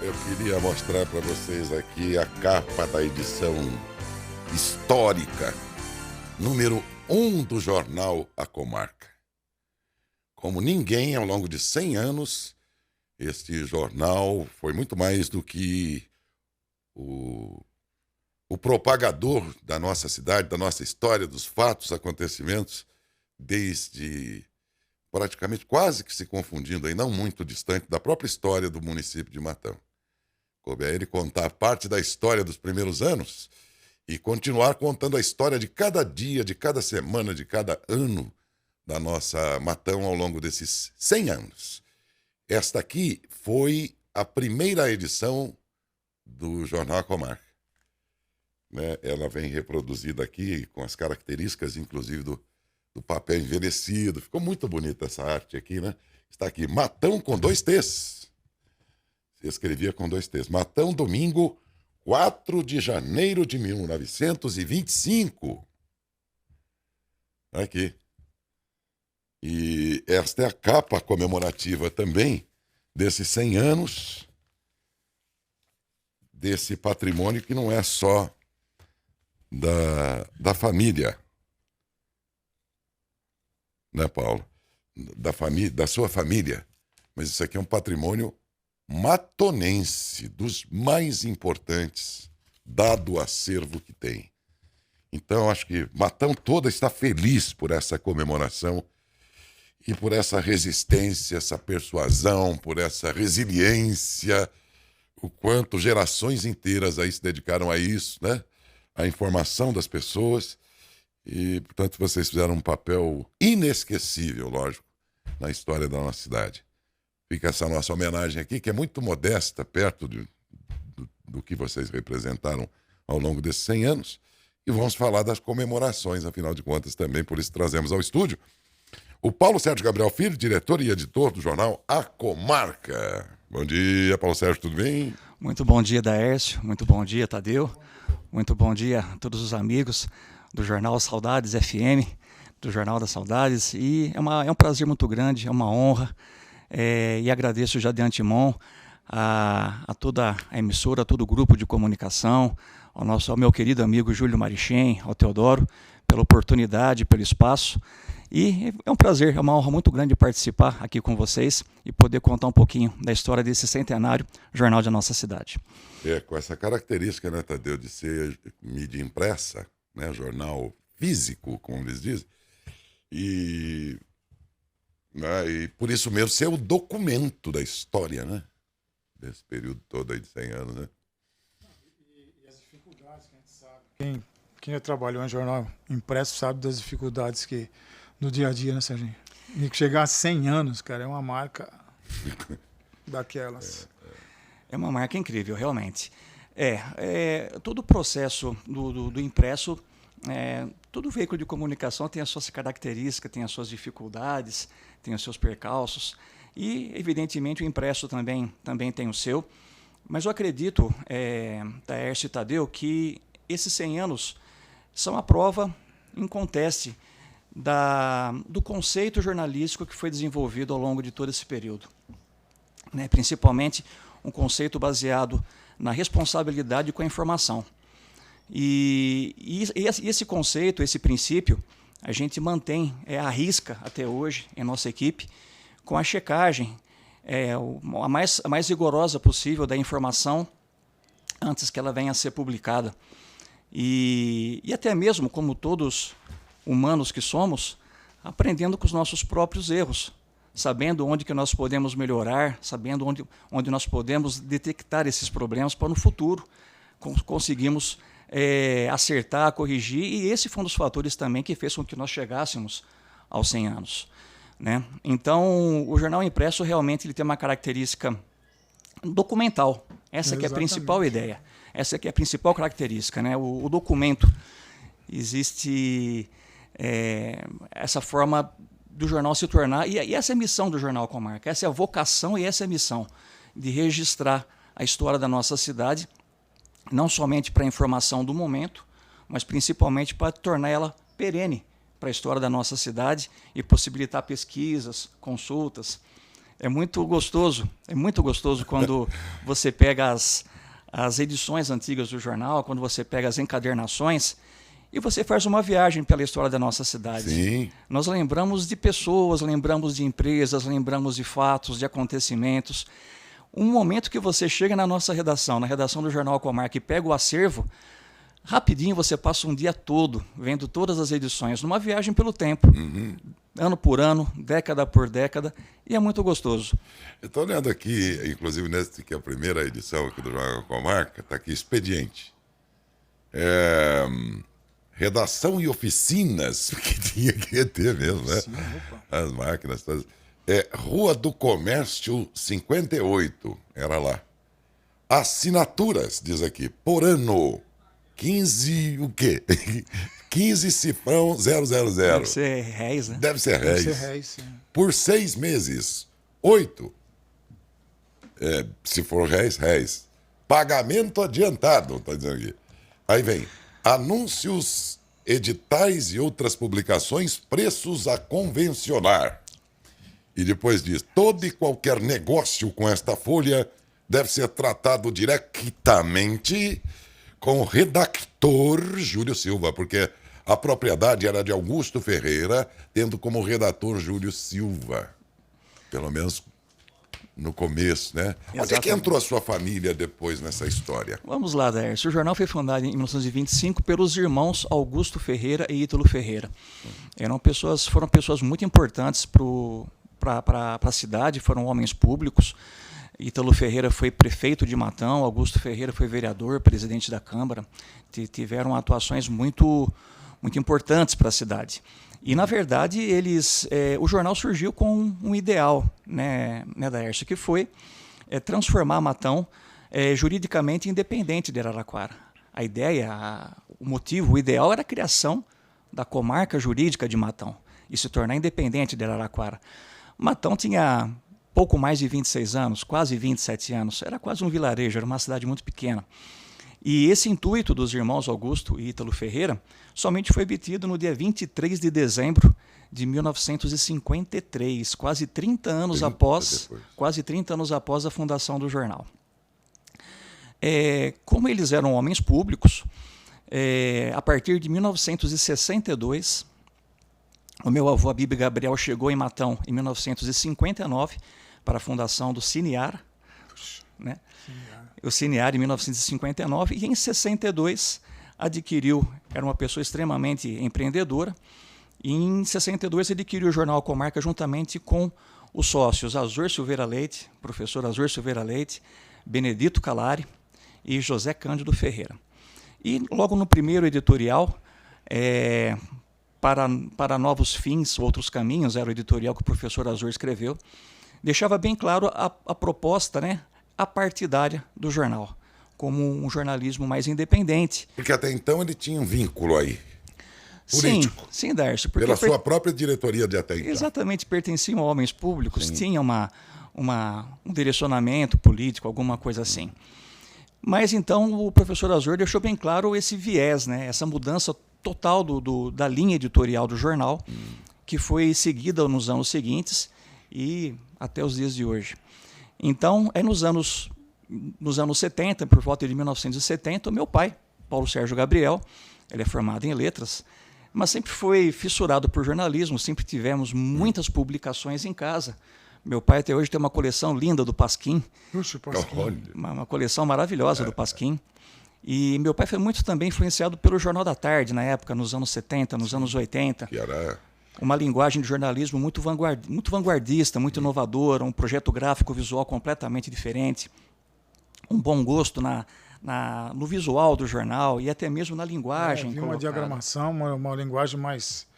Eu queria mostrar para vocês aqui a capa da edição histórica, número 1 do jornal A Comarca. Como ninguém, ao longo de 100 anos, este jornal foi muito mais do que o propagador da nossa cidade, da nossa história, dos fatos, acontecimentos, desde praticamente quase que se confundindo, aí, não muito distante, da própria história do município de Matão. Coube a ele contar parte da história dos primeiros anos e continuar contando a história de cada dia, de cada semana, de cada ano da nossa Matão ao longo desses 100 anos. Esta aqui foi a primeira edição do Jornal A Comarca. Né? Ela vem reproduzida aqui com as características, inclusive, do papel envelhecido. Ficou muito bonita essa arte aqui, né? Está aqui, Matão com 2 T's. Se escrevia com 2 T's. Matão, domingo, 4 de janeiro de 1925. Aqui. E esta é a capa comemorativa também desses 100 anos, desse patrimônio que não é só da família, né, Paulo? Da sua família. Mas isso aqui é um patrimônio matonense, dos mais importantes, dado o acervo que tem. Então, acho que Matão toda está feliz por essa comemoração e por essa resistência, essa persuasão, por essa resiliência, o quanto gerações inteiras aí se dedicaram a isso, né? A informação das pessoas. E, portanto, vocês fizeram um papel inesquecível, lógico, na história da nossa cidade. Fica essa nossa homenagem aqui, que é muito modesta, perto do que vocês representaram ao longo desses 100 anos. E vamos falar das comemorações, afinal de contas, também, por isso trazemos ao estúdio o Paulo Sérgio Gabriel Filho, diretor e editor do jornal A Comarca. Bom dia, Paulo Sérgio, tudo bem? Muito bom dia, Daércio. Muito bom dia, Tadeu. Muito bom dia a todos os amigos do Jornal Saudades FM, do Jornal das Saudades. E é um prazer muito grande, é uma honra. E agradeço já de antemão a toda a emissora, a todo o grupo de comunicação, ao meu querido amigo Júlio Marichem, ao Teodoro, pela oportunidade, pelo espaço. E é um prazer, é uma honra muito grande participar aqui com vocês e poder contar um pouquinho da história desse centenário jornal de nossa cidade. Com essa característica, né, Tadeu, de ser mídia impressa, né, jornal físico, como eles dizem, e por isso mesmo ser o documento da história, né, desse período todo aí de 100 anos, né? E as dificuldades que a gente sabe. Quem já trabalhou em jornal impresso sabe das dificuldades que no dia a dia, né, Serginho? E chegar a 100 anos, cara, é uma marca daquelas. É uma marca incrível, realmente. Todo o processo do impresso, todo veículo de comunicação tem as suas características, tem as suas dificuldades, tem os seus percalços. E, evidentemente, o impresso também tem o seu. Mas eu acredito, Taércio e Tadeu, que esses 100 anos são a prova inconteste do conceito jornalístico que foi desenvolvido ao longo de todo esse período. Né? Principalmente um conceito baseado na responsabilidade com a informação. E esse conceito, esse princípio, a gente mantém à risca até hoje em nossa equipe, com a checagem a mais rigorosa possível da informação antes que ela venha a ser publicada. E até mesmo, como todos humanos que somos, aprendendo com os nossos próprios erros, sabendo onde que nós podemos melhorar, sabendo onde nós podemos detectar esses problemas para no futuro conseguimos acertar, corrigir, e esse foi um dos fatores também que fez com que nós chegássemos aos 100 anos. Né? Então, o jornal impresso realmente ele tem uma característica documental. Essa que é a principal ideia. Essa que é a principal característica. Né? O documento, existe essa forma do jornal se tornar, e essa é a missão do Jornal Comarca, essa é a vocação e essa é a missão, de registrar a história da nossa cidade, não somente para a informação do momento, mas principalmente para tornar ela perene para a história da nossa cidade e possibilitar pesquisas, consultas, É muito gostoso quando você pega as edições antigas do jornal, quando você pega as encadernações e você faz uma viagem pela história da nossa cidade. Sim. Nós lembramos de pessoas, lembramos de empresas, lembramos de fatos, de acontecimentos. Um momento que você chega na nossa redação, na redação do Jornal Comarca, e pega o acervo, rapidinho você passa um dia todo vendo todas as edições, numa viagem pelo tempo, ano por ano, década por década, e é muito gostoso. Eu estou olhando aqui, inclusive nessa que é a primeira edição aqui do Jornal Comarca, está aqui, expediente. Redação e oficinas, que tinha que ter mesmo, né? Sim, As máquinas todas. Rua do Comércio 58, era lá. Assinaturas, diz aqui, por ano. 15 o quê? 15 cifrão 000. Deve ser réis, né? Deve ser réis. Deve ser réis, sim. Por 6 meses. 8. Se for réis. Pagamento adiantado, está dizendo aqui. Aí vem, anúncios, editais e outras publicações, preços a convencionar. E depois diz, todo e qualquer negócio com esta folha deve ser tratado diretamente com o redactor Júlio Silva, porque a propriedade era de Augusto Ferreira, tendo como redator Júlio Silva. Pelo menos no começo, né? Exatamente. Onde é que entrou a sua família depois nessa história? Vamos lá, Daércio. O jornal foi fundado em 1925 pelos irmãos Augusto Ferreira e Ítalo Ferreira. Foram pessoas muito importantes para a cidade, foram homens públicos. Ítalo Ferreira foi prefeito de Matão, Augusto Ferreira foi vereador, presidente da Câmara. Tiveram atuações muito importantes para a cidade. E, na verdade, o jornal surgiu com um ideal, né, Daércio, que foi transformar Matão juridicamente independente de Araraquara. A ideia, o motivo, o ideal era a criação da comarca jurídica de Matão e se tornar independente de Araraquara. Matão tinha pouco mais de 26 anos, quase 27 anos, era quase um vilarejo, era uma cidade muito pequena. E esse intuito dos irmãos Augusto e Ítalo Ferreira somente foi obtido no dia 23 de dezembro de 1953, quase 30 anos após a fundação do jornal. Como eles eram homens públicos, a partir de 1962, o meu avô Abílio Gabriel chegou em Matão em 1959 para a fundação do Cinear, né? O Cinear em 1959, e em 62 era uma pessoa extremamente empreendedora, e em 62 adquiriu o Jornal Comarca juntamente com os sócios Azor Silveira Leite, professor Azor Silveira Leite, Benedito Calari e José Cândido Ferreira. E logo no primeiro editorial, para novos fins, outros caminhos, era o editorial que o professor Azor escreveu, deixava bem claro a proposta, né, apartidária do jornal, como um jornalismo mais independente. Porque até então ele tinha um vínculo aí, político. Sim, Darcio. Pela sua própria diretoria de até então. Exatamente, pertenciam a homens públicos, tinha um direcionamento político, alguma coisa assim. Mas então o professor Azor deixou bem claro esse viés, né, essa mudança total da linha editorial do jornal, que foi seguida nos anos seguintes e até os dias de hoje. Então, nos anos 70, por volta de 1970, o meu pai, Paulo Sérgio Gabriel, ele é formado em letras, mas sempre foi fissurado por jornalismo, sempre tivemos muitas publicações em casa. Meu pai até hoje tem uma coleção linda do Pasquim, uma coleção maravilhosa do Pasquim. E meu pai foi muito também influenciado pelo Jornal da Tarde, na época, nos anos 70, nos anos 80. Que era... Uma linguagem de jornalismo muito vanguardista, muito inovadora, um projeto gráfico visual completamente diferente, um bom gosto no visual do jornal e até mesmo na linguagem. Havia uma diagramação, uma linguagem mais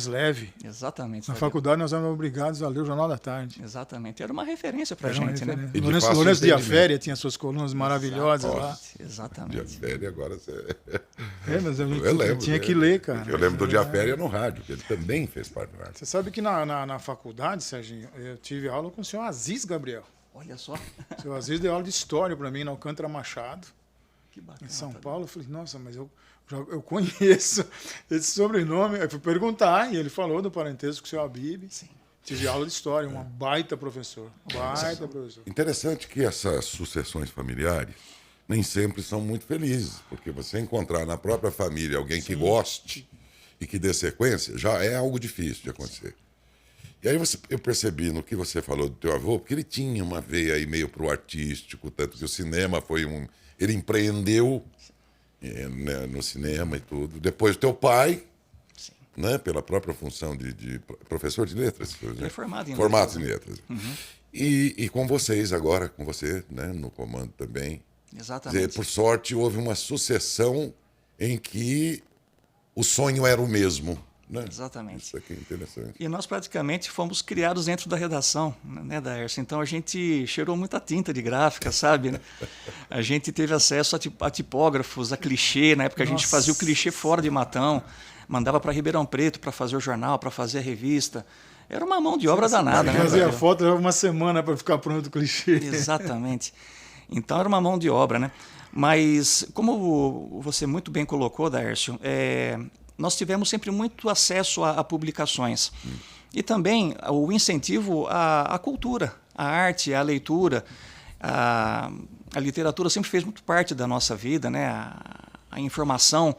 leve. Exatamente. Na faculdade nós éramos obrigados a ler o Jornal da Tarde. Exatamente. Era uma referência para a gente, né? Lourenço de Aféria tinha suas colunas maravilhosas lá. Exatamente. De Aféria agora você... mas a gente eu lembro, tinha que ler, cara. Eu lembro do de Aféria no rádio, que ele também fez parte do rádio. Você sabe que na faculdade, Serginho, eu tive aula com o senhor Aziz Gabriel. Olha só. O senhor Aziz deu aula de história para mim na Alcântara Machado. Que bacana, em São Paulo. Eu falei, nossa, mas eu conheço esse sobrenome. Eu fui perguntar e ele falou do parentesco com o seu Abílio. Sim. Tive aula de história, uma baita professor. Baita professor. Interessante que essas sucessões familiares nem sempre são muito felizes, porque você encontrar na própria família alguém que goste e que dê sequência já é algo difícil de acontecer. E aí eu percebi no que você falou do teu avô, porque ele tinha uma veia aí meio pro artístico, tanto que o cinema foi ele empreendeu né, no cinema e tudo. Depois o teu pai, né, pela própria função de professor de letras. Ele é formado em letras. letras. Em letras. E com vocês agora, com você, né, no comando também. Exatamente. Por sorte, houve uma sucessão em que o sonho era o mesmo. Né? Exatamente. Isso aqui é interessante. E nós praticamente fomos criados dentro da redação, né, Daércio? Então a gente cheirou muita tinta de gráfica, sabe? Né? A gente teve acesso a tipógrafos, a clichê. Na época a gente fazia o clichê fora de Matão, mandava para Ribeirão Preto para fazer o jornal, para fazer a revista. Era uma mão de obra danada, né? Fazia foto, levava uma semana para ficar pronto o clichê. Exatamente. Então era uma mão de obra, né? Mas, como você muito bem colocou, Daércio, nós tivemos sempre muito acesso a publicações. E também o incentivo à cultura, à arte, à leitura. A literatura sempre fez muito parte da nossa vida, né? A informação.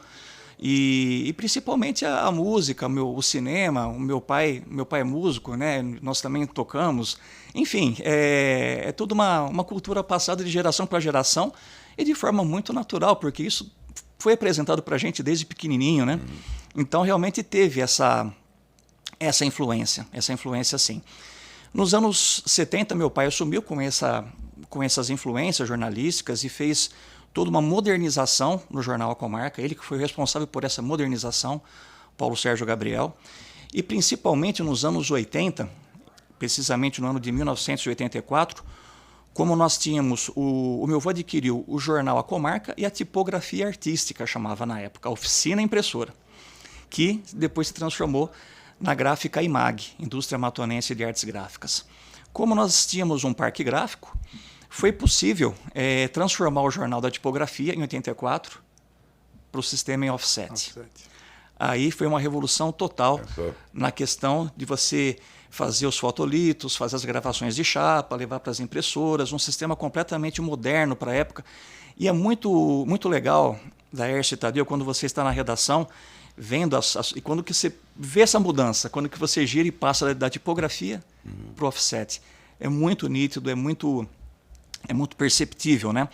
E principalmente a música, o cinema. O meu pai é músico, né? Nós também tocamos. Enfim, é toda uma cultura passada de geração para geração e de forma muito natural, porque isso foi apresentado para a gente desde pequenininho, né? Então, realmente teve essa influência sim. Nos anos 70, meu pai assumiu com essas influências jornalísticas e fez toda uma modernização no jornal A Comarca. Ele que foi responsável por essa modernização, Paulo Sérgio Gabriel. E principalmente nos anos 80, precisamente no ano de 1984, como nós tínhamos, o meu avô adquiriu o jornal A Comarca e a tipografia artística, chamava na época, a oficina impressora, que depois se transformou na gráfica IMAG, Indústria Matonense de Artes Gráficas. Como nós tínhamos um parque gráfico, foi possível transformar o jornal da tipografia, em 84, para o sistema em offset. Aí foi uma revolução total na questão de você fazer os fotolitos, fazer as gravações de chapa, levar para as impressoras, um sistema completamente moderno para a época. E é muito, muito legal, Daércio e Tadeu, quando você está na redação, vendo e quando que você vê essa mudança, quando que você gira e passa da tipografia para o offset. É muito nítido, é muito perceptível, né?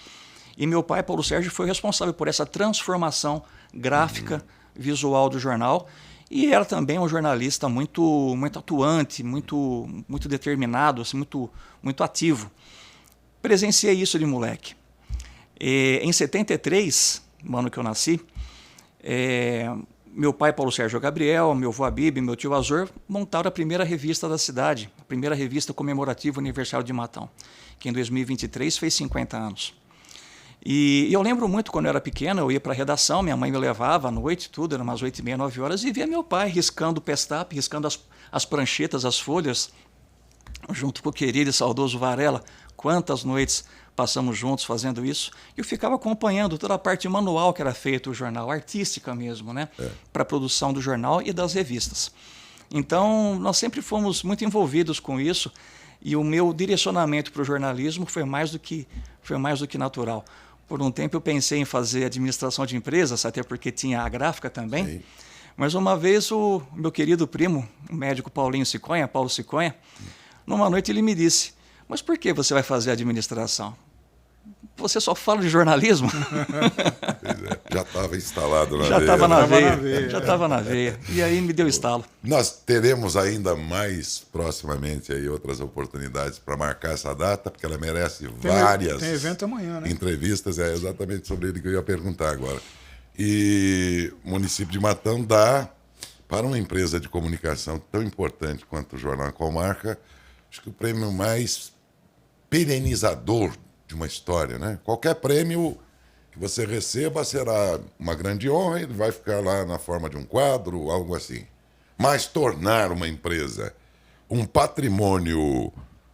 E meu pai, Paulo Sérgio, foi responsável por essa transformação gráfica, visual do jornal. E era também um jornalista muito, muito atuante, muito, muito determinado, assim, muito, muito ativo. Presenciei isso de moleque. Em 73, no ano que eu nasci, meu pai, Paulo Sérgio Gabriel, meu avô Abib, meu tio Azor, montaram a primeira revista da cidade, a primeira revista comemorativa Aniversário de Matão, que em 2023 fez 50 anos. E eu lembro muito quando eu era pequeno, eu ia para a redação, minha mãe me levava à noite, tudo, eram umas 8h30, 9 horas, e via meu pai riscando o pestap, riscando as pranchetas, as folhas, junto com o querido e saudoso Varela. Quantas noites passamos juntos fazendo isso. E eu ficava acompanhando toda a parte manual que era feita o jornal, artística mesmo, né? Para a produção do jornal e das revistas. Então, nós sempre fomos muito envolvidos com isso, e o meu direcionamento para o jornalismo foi mais do que natural. Por um tempo eu pensei em fazer administração de empresas, até porque tinha a gráfica também. Sim. Mas uma vez o meu querido primo, o médico Paulo Siconha, numa noite ele me disse: mas por que você vai fazer administração? Você só fala de jornalismo? Já estava instalado na veia. Já estava na veia. E aí me deu estalo. Nós teremos ainda mais proximamente aí outras oportunidades para marcar essa data, porque ela merece várias tem evento amanhã, né? entrevistas. É exatamente sobre ele que eu ia perguntar agora. E o município de Matão dá para uma empresa de comunicação tão importante quanto o Jornal Comarca, acho que o prêmio mais perenizador de uma história, né? Qualquer prêmio que você receba será uma grande honra, ele vai ficar lá na forma de um quadro, algo assim. Mas tornar uma empresa um patrimônio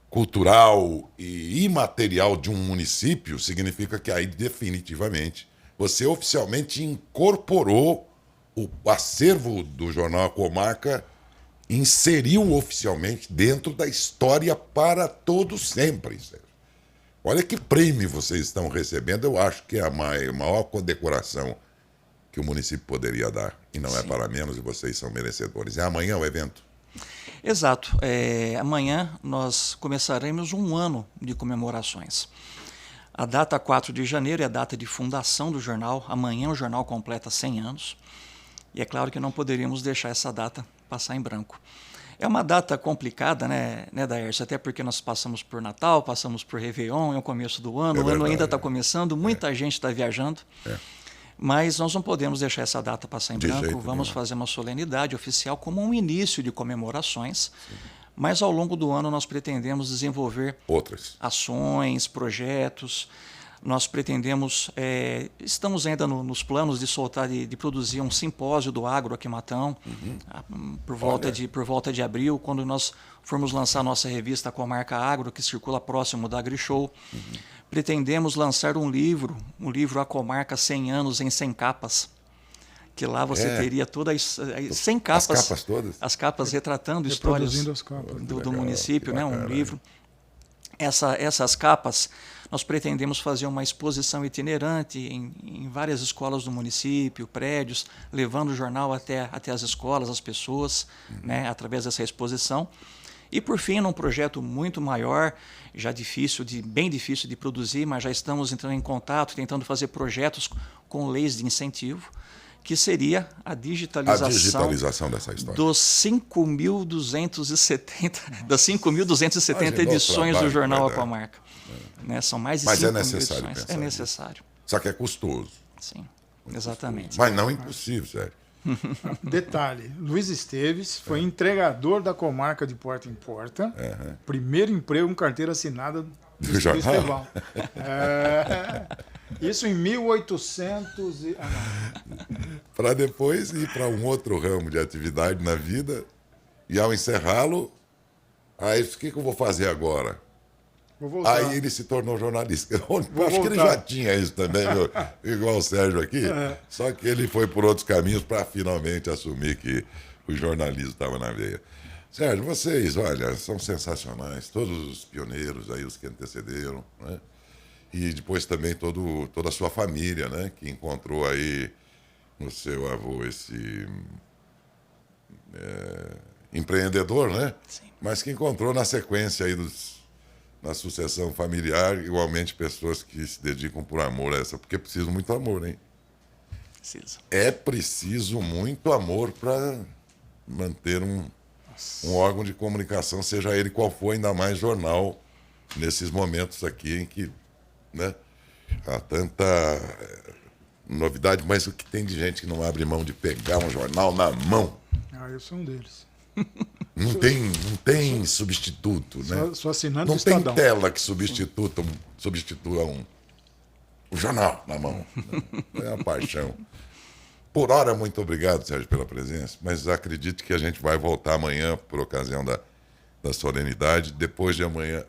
cultural e imaterial de um município significa que aí definitivamente você oficialmente incorporou o acervo do Jornal A Comarca inseriu oficialmente dentro da história para todo sempre, Sérgio. Olha que prêmio vocês estão recebendo. Eu acho que é a maior condecoração que o município poderia dar. E não é para menos, e vocês são merecedores. É amanhã o evento? Exato. Amanhã nós começaremos um ano de comemorações. A data 4 de janeiro é a data de fundação do jornal. Amanhã o jornal completa 100 anos. E é claro que não poderíamos deixar essa data passar em branco. É uma data complicada, né, Daércio? Até porque nós passamos por Natal, passamos por Réveillon, é o começo do ano, o ano ainda está começando, muita gente está viajando. Mas nós não podemos deixar essa data passar em branco. Vamos fazer uma solenidade oficial como um início de comemorações. Sim. Mas ao longo do ano nós pretendemos desenvolver outras ações, projetos. Nós pretendemos, estamos ainda nos planos de soltar, de produzir um simpósio do agro aqui em Matão, por volta de abril, quando nós formos lançar a nossa revista Comarca Agro, que circula próximo da AgriShow. Pretendemos lançar um livro A Comarca 100 anos em 100 capas, que lá você teria todas as 100 capas. As capas todas? As capas retratando histórias do município, né, um livro. Essas capas, nós pretendemos fazer uma exposição itinerante em várias escolas do município, prédios, levando o jornal até as escolas, as pessoas, né, através dessa exposição. E, por fim, num projeto muito maior, já bem difícil de produzir, mas já estamos entrando em contato, tentando fazer projetos com leis de incentivo, que seria a digitalização dessa história. Dos 5.270 edições do jornal A Comarca. Né? São mais de 5 mil edições. É necessário. Só que é custoso. Sim, exatamente. Mas não impossível, sério. Detalhe, Luiz Esteves foi entregador da Comarca de porta em porta. Primeiro emprego com carteira assinada do Estevão. Isso em 1800 para depois ir para um outro ramo de atividade na vida, e ao encerrá-lo, aí o que eu vou fazer agora? Aí ele se tornou jornalista. Acho que ele já tinha isso também, igual o Sérgio aqui, só que ele foi por outros caminhos para finalmente assumir que o jornalismo estava na veia. Sérgio, vocês, olha, são sensacionais, todos os pioneiros aí, os que antecederam, né? E depois também toda a sua família, né? Que encontrou aí no seu avô esse empreendedor, né? Sim. Mas que encontrou na sequência aí na sucessão familiar, igualmente pessoas que se dedicam por amor a essa, porque é preciso muito amor, hein? Preciso. É preciso muito amor para manter um órgão de comunicação, seja ele qual for, ainda mais jornal, nesses momentos aqui em que, né, há tanta novidade, mas o que tem de gente que não abre mão de pegar um jornal na mão? Eu sou um deles. Não tem substituto, né? Sou assinante não do tem Estadão. tela que substitua o jornal na mão. É uma paixão. Por hora, muito obrigado, Sérgio, pela presença, mas acredite que a gente vai voltar amanhã por ocasião da solenidade. Depois de amanhã,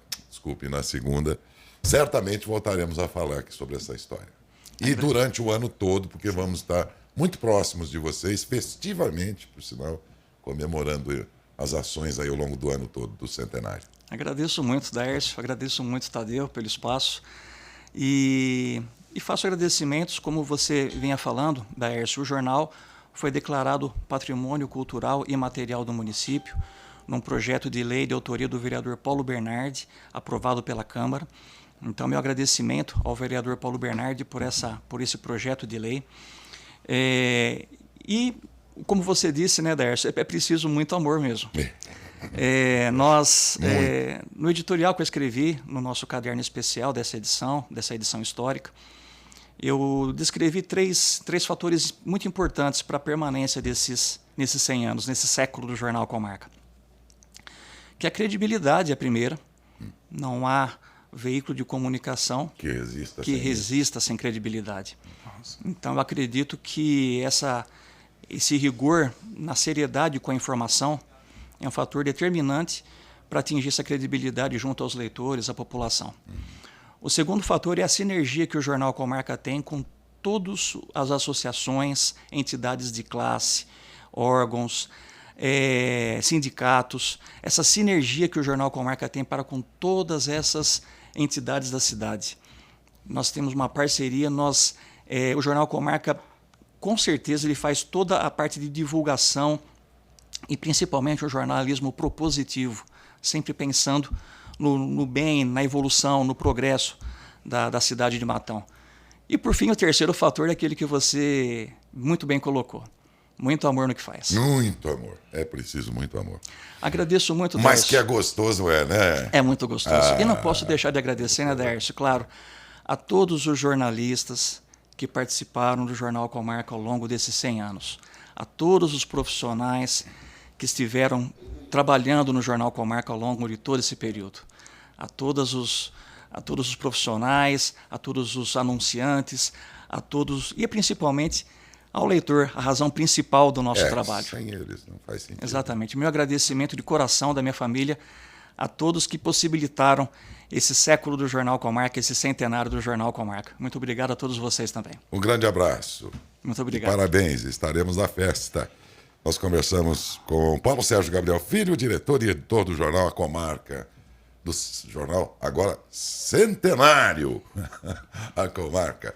na segunda, certamente voltaremos a falar aqui sobre essa história. E durante o ano todo, porque vamos estar muito próximos de vocês, festivamente, por sinal, comemorando as ações aí ao longo do ano todo, do centenário. Agradeço muito, Daércio, agradeço muito, Tadeu, pelo espaço. E faço agradecimentos, como você vinha falando, Daércio, o jornal foi declarado Patrimônio Cultural e Material do município, num projeto de lei de autoria do vereador Paulo Bernardi, aprovado pela Câmara. Então, meu agradecimento ao vereador Paulo Bernardi por esse projeto de lei. E, como você disse, né, Daércio, é preciso muito amor mesmo. No editorial que eu escrevi, no nosso caderno especial dessa edição histórica, eu descrevi três fatores muito importantes para a permanência nesses 100 anos, nesse século do jornal Comarca. Que a credibilidade é a primeira. Não há veículo de comunicação que resista sem credibilidade. Então, eu acredito que esse rigor na seriedade com a informação é um fator determinante para atingir essa credibilidade junto aos leitores, à população. O segundo fator é a sinergia que o Jornal Comarca tem com todas as associações, entidades de classe, órgãos, sindicatos, essa sinergia que o Jornal Comarca tem para com todas essas entidades da cidade. Nós temos uma parceria, o Jornal Comarca, com certeza, ele faz toda a parte de divulgação e principalmente o jornalismo propositivo, sempre pensando no bem, na evolução, no progresso da cidade de Matão. E, por fim, o terceiro fator é aquele que você muito bem colocou. Muito amor no que faz. Muito amor. É preciso muito amor. Agradeço muito, Mas Dércio. que é gostoso, né? É muito gostoso. E não posso deixar de agradecer, né, Dércio? Claro, a todos os jornalistas que participaram do Jornal Comarca ao longo desses 100 anos. A todos os profissionais que estiveram trabalhando no Jornal Comarca ao longo de todo esse período. A todos os profissionais, a todos os anunciantes, a todos e principalmente ao leitor, a razão principal do nosso trabalho. Sem eles não faz sentido. Exatamente. Meu agradecimento de coração da minha família a todos que possibilitaram esse século do Jornal Comarca, esse centenário do Jornal Comarca. Muito obrigado a todos vocês também. Um grande abraço. Muito E obrigado. parabéns, estaremos na festa. Nós conversamos com Paulo Sérgio Gabriel Filho, diretor e editor do jornal A Comarca, do jornal agora Centenário, A Comarca.